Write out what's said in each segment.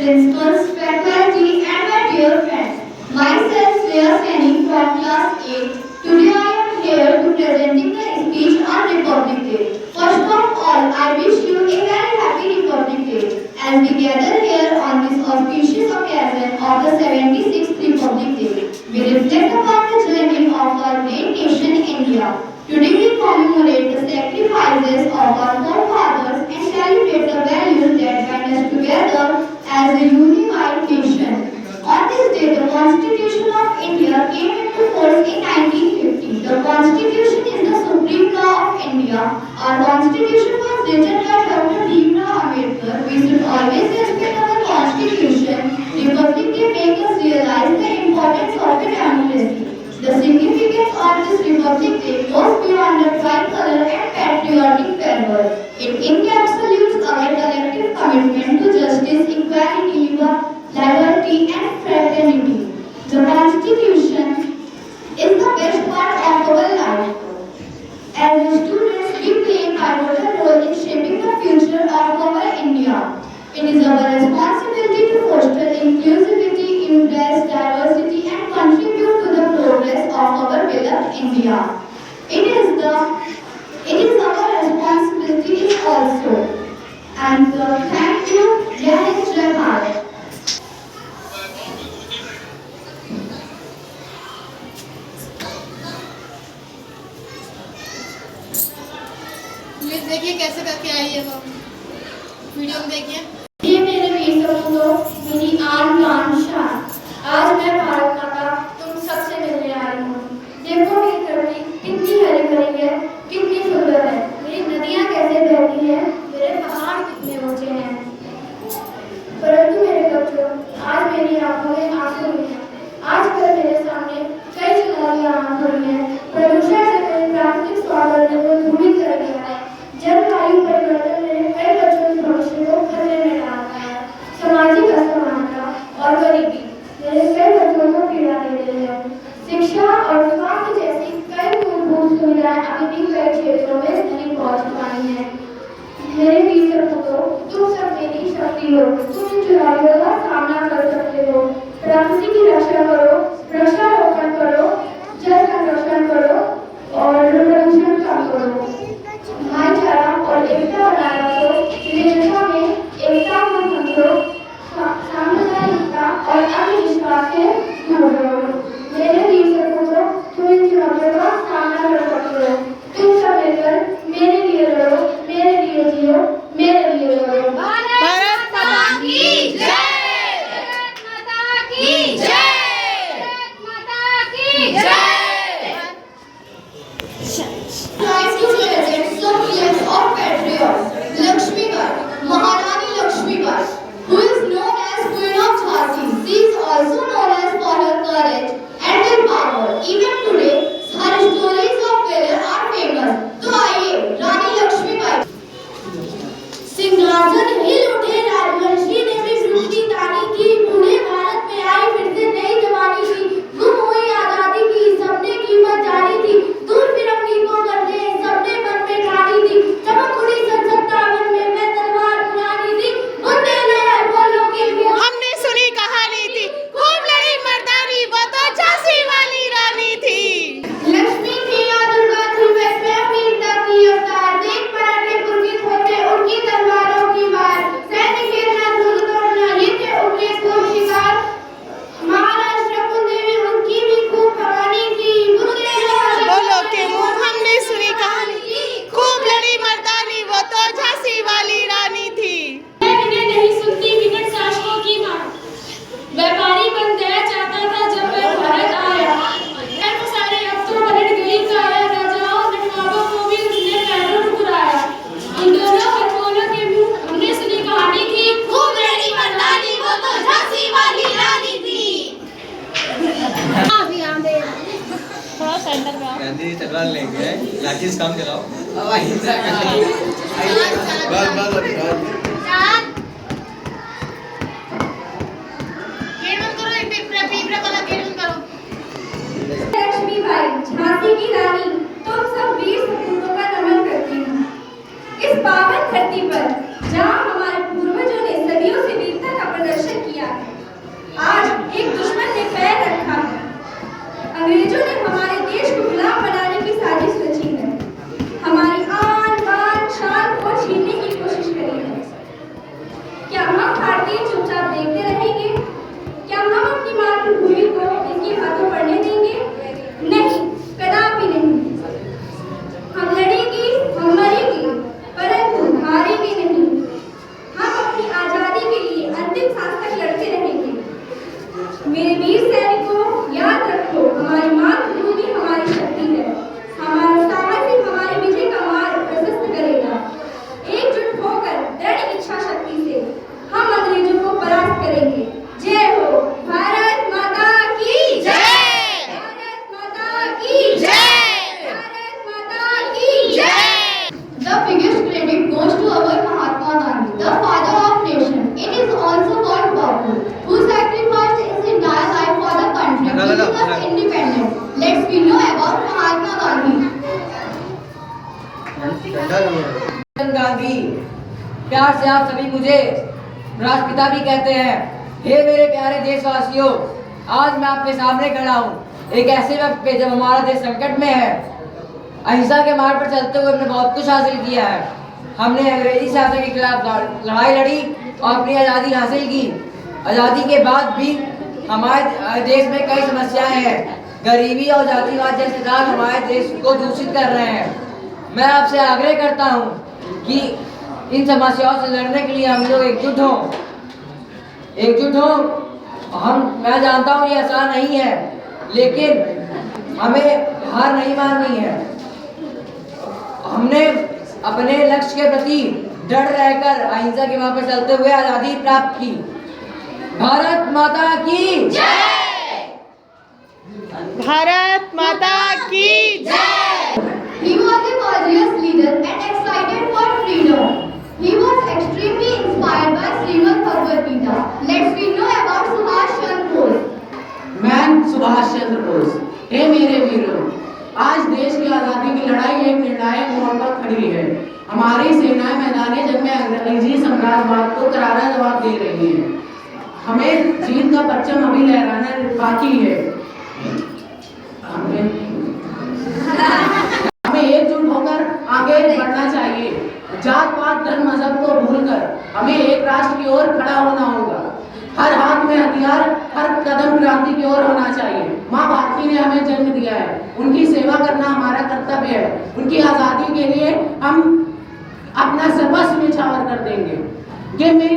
principals, faculty, and my dear friends. Myself, Shreya Saini from class 8. Today I am here to presenting the speech on Republic Day. First of all, I wish you a very happy Republic Day as we gather here on this auspicious occasion of the 76th Republic Day. We reflect upon the journey of our great nation India. Today we commemorate the sacrifices of our forefathers and celebrate the values that bind us together as a unified nation. On this day, the Constitution of India came into force in 1950. The Constitution is the supreme law of India. Our Constitution was written by Dr. Bhimrao Ambedkar. We should always respect our Constitution. Republic Day makes us realize the importance of a democracy. The significance of this Republic Day goes beyond the tricolor and patriotic fervor. It encapsulates our collective commitment to justice, equality, liberty, and fraternity. The Constitution is the best part of our life. As students, we play a pivotal role in shaping the future of our India. It is our responsibility to foster inclusivity, embrace diversity, and contribute to the progress of our beloved India. It is our responsibility also. And thank you, Jai Hind, Jai Bharat. Please देखिए कैसे करके आई है वो video में देखिए। ये मेरे वीर सपूतों, मेरी आन बान शान। आज मैं भारत माता तुम सबसे मिलने आई हूँ। देखो मेरी धरती कितनी हरी भरी है, कितनी सुंदर है। मेरी नदियाँ कैसे बहती हैं, मेरे पहाड़ कितने ऊंचे हैं। परंतु मेरे बच्चों, आज मेरी आंखों में आंसू नहीं है। आजकल मेरे सामने कई चुनौतियाँ आ खड़ी हैं। प्रदूषण से मेरे प्राकृतिक सौंदर्य को धूमित कर दिया है। जलवायु परिवर्तन ने कई बच्चों के भविष्य को खतरे में डाला है। सामाजिक असमानता और गरीबी मेरे कई बच्चों को पीड़ा दे रही है। शिक्षा और स्वास्थ्य जैसी कई मूलभूत सुविधाएं अभी भी कई क्षेत्रों में नहीं पहुंच पाई हैं। मेरे वीर सपूतों, तुम सब मेरी शक्ति हो। तुम इन चुनौतियों का सामना कर सकते हो। प्रकृति की रक्षा करो, वृक्षारोपण करो, जल संरक्षण करो और प्रदूषण कम करो। भाईचारा और एकता बनाए रखो। विविधता में एकता को समझो। सामुदायिकता और आत्मविश्वास से दूर रहो। मेरे वीर सपूतों, तुम इन चुनौतियों का सामना कर सकते हो। तुम सब मिलकर मेरे लिए लड़ो, मेरे लिए जियो, मेरे लिए लड़ो। भारत माता की जय। भारत माता की जय। भारत माता की जय। Tries to present some years of patriots. Lakshmi Bai, Maharani Lakshmi Bai, who is known as Queen of Jhansi. She is also known as for her courage and willpower. Even today, her stories of valor are famous. तो आइए रानी लक्ष्मी बाई। सिंहासन हिल उठे, राजवंशी ने भी रुचि तानी की। बूढ़े भारत में आई फिर से नई जवानी की। गुम हुई आजादी की सबने कीमत जानी थी। दूर फिरंगी को करने सबने मन में ठानी थी। चमक उड़ी सन 57 में मैं तलवार उड़ानी थी। बुंदेले हैं बोलो की मुँह हमने सुनी कहानी थी, खूब लड़ी मर्दानी, वो तो झांसी वाली रानी थी। लक्ष्मी थी या दुर्गा थी, वैसे वीरता की अवतार। देख मराठे पुरकित होते उनकी तलवारों की वार। सैन्य खेलना धूल तोड़ना ये थे उनके खूब शिकार। महाराष्ट्र कुलदेवी उनकी भी खूब कहानी थी। बोलो के मुंह हमने सुनी कहानी थी, खूब लड़ी मर्दानी, वो तो झांसी वाली रानी थी। मैंने नहीं सुनती विकट शासकों की बात। व्यापारी बन गया चाहता था जब वह भारत आया। ऐसे सारे अफसरों पलट गई काया। राजाओं नवाबों को भी उसने पैरों ठुकराया। उन दोनों हरकोलों के मुंह हमने सुनी कहानी थी, खूब लड़ी मर्दानी, वो तो झांसी वाली रानी थी। थोड़ा सेंटर में आओ। गांधी तलवार लेंगे, लाठी से काम चलाओ। लक्ष्मी बाई, झांसी की रानी, तुम सब वीर सपूतों का नमन करती हूँ। इस पावन धरती पर जहाँ हमारे पूर्वजों ने सदियों से वीरता का प्रदर्शन आजादी चुपचाप देखते रहेंगे? क्या हम अपनी मातृभूमि को इनके हाथों पड़ने देंगे? नहीं, कदापि नहीं। हम लड़ेंगे, हम मरेंगे, परंतु हारेंगे नहीं। हम अपनी आजादी के लिए अंतिम सांस तक लड़ते रहेंगे। मेरे वीर सैनिकों, याद रखो, हमारी मातृभूमि हमारी शक्ति है। हमारा सामर्थ्य हमारी विजय का मार्ग प्रशस्त करेगा। एकजुट होकर दृढ़ इच्छा शक्ति से हम अंग्रेजों को परास्त करेंगे। जय हो। भारत माता की जय। भारत माता की जय। भारत माता की जय। The biggest credit goes to our Mahatma Gandhi, the father of nation. It is also called Bapu, who sacrificed his entire life for the country, giving us independence. Let's we know about Mahatma Gandhi. Gandhi, प्यार से आप सभी मुझे राष्ट्रपिता भी कहते हैं। हे मेरे प्यारे देशवासियों, आज मैं आपके सामने खड़ा हूँ एक ऐसे वक्त पे जब हमारा देश संकट में है। अहिंसा के मार्ग पर चलते हुए हमने बहुत कुछ हासिल किया है। हमने अंग्रेजी शासन के खिलाफ लड़ाई लड़ी और अपनी आज़ादी हासिल की। आज़ादी के बाद भी हमारे देश में कई समस्याएं हैं। गरीबी और जातिवाद जैसे दाग हमारे देश को दूषित कर रहे हैं। मैं आपसे आग्रह करता हूं कि इन समस्याओं से लड़ने के लिए हम लोग एकजुट हों। मैं जानता हूं ये आसान नहीं है, लेकिन हमें हार नहीं माननी है। हमने अपने लक्ष्य के प्रति दृढ़ रहकर अहिंसा के मार्ग पर चलते हुए आजादी प्राप्त की। भारत माता की जय। भारत माता की जय। He was a courageous leader and excited for freedom. He was extremely inspired by Srimad Bhagavad Gita. Let's we know about Subhash Chandra Bose. मैं सुभाष चंद्र बोस। हे मेरे वीरों, आज देश की आज़ादी की लड़ाई एक निर्णायक मोड़ पर खड़ी है। हमारी सेनाएं मैदानी जंग में अंग्रेजी साम्राज्यवाद को करारा जवाब दे रही हैं। हमें जीत का परचम अभी लहराना बाकी है। हमें एकजुट होकर आगे बढ़ना चाहिए। जात पात धर्म मजहब को भूलकर हमें एक राष्ट्र की ओर खड़ा होना होगा। हर हाथ में हथियार, हर कदम क्रांति की ओर होना चाहिए। माँ भारती ने हमें जन्म दिया है, उनकी सेवा करना हमारा कर्तव्य है। उनकी आजादी के लिए हम अपना सर्वस्व न्यौछावर कर देंगे। Give me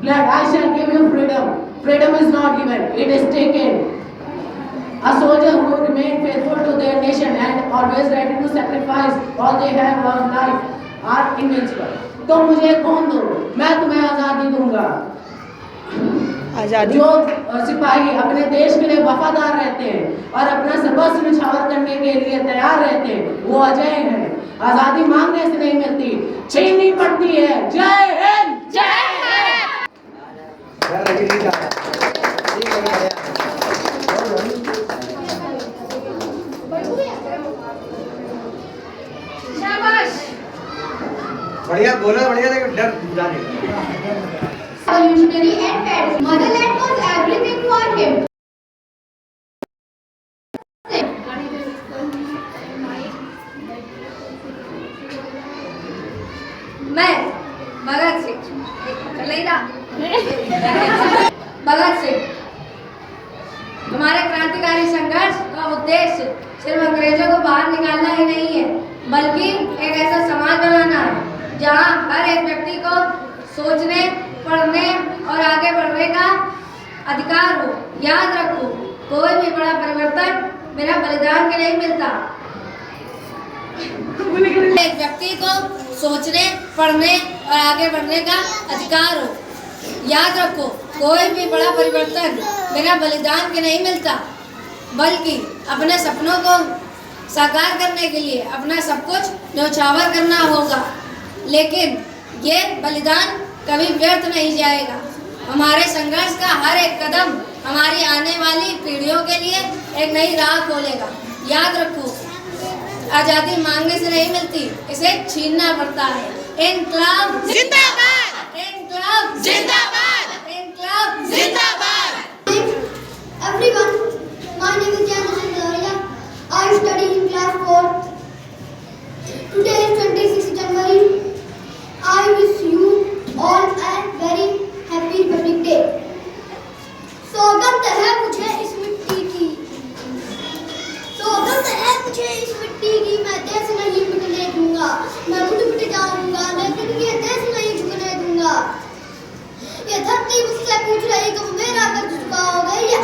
blood, I shall give you freedom. Freedom is not given, it is taken. A soldier who remain faithful to their nation and always ready to sacrifice all they have of life are invincible. तो मुझे कौन दो, मैं तुम्हें आजादी दूंगा। आजादी जो सिपाही अपने देश के लिए वफादार रहते हैं और अपना सर्वस्व न्यौछावर करने के लिए तैयार रहते हैं, वो अजय हैं। आजादी मांगने से नहीं मिलती, छीननी पड़ती है। जय हिंद। जय हिंद। शाबाश। बढ़िया बोला, बढ़िया, लेकिन डर जाने Revolutionary and patriotic. Motherland was everything for him. मैं भगत सिंह भगत सिंह हमारे क्रांतिकारी संघर्ष का उद्देश्य सिर्फ अंग्रेजों को बाहर निकालना ही नहीं है, बल्कि एक ऐसा समाज बनाना है जहां हर एक व्यक्ति को सोचने, पढ़ने और आगे बढ़ने का अधिकार हो। याद रखो, कोई भी बड़ा परिवर्तन बिना बलिदान के नहीं मिलता। एक व्यक्ति को सोचने, पढ़ने और आगे बढ़ने का अधिकार हो। याद रखो, कोई भी बड़ा परिवर्तन बिना बलिदान के नहीं मिलता, बल्कि अपने सपनों को साकार करने के लिए अपना सब कुछ न्यौछावर करना होगा। लेकिन ये बलिदान कभी व्यर्थ नहीं जाएगा। हमारे संघर्ष का हर एक कदम हमारी आने वाली पीढ़ियों के लिए एक नई राह खोलेगा। याद रखो, आजादी मांगने से नहीं मिलती, इसे छीनना पड़ता है। इनकलाब जिंदाबाद! इनकलाब जिंदाबाद! इनकलाब जिंदाबाद! Everyone, my name is Janushan Daria. I study in class 4. Today is 26 January. I wish you all a very happy Republic Day. पूछ रही तुम मेरा कर्ज चुकाओगे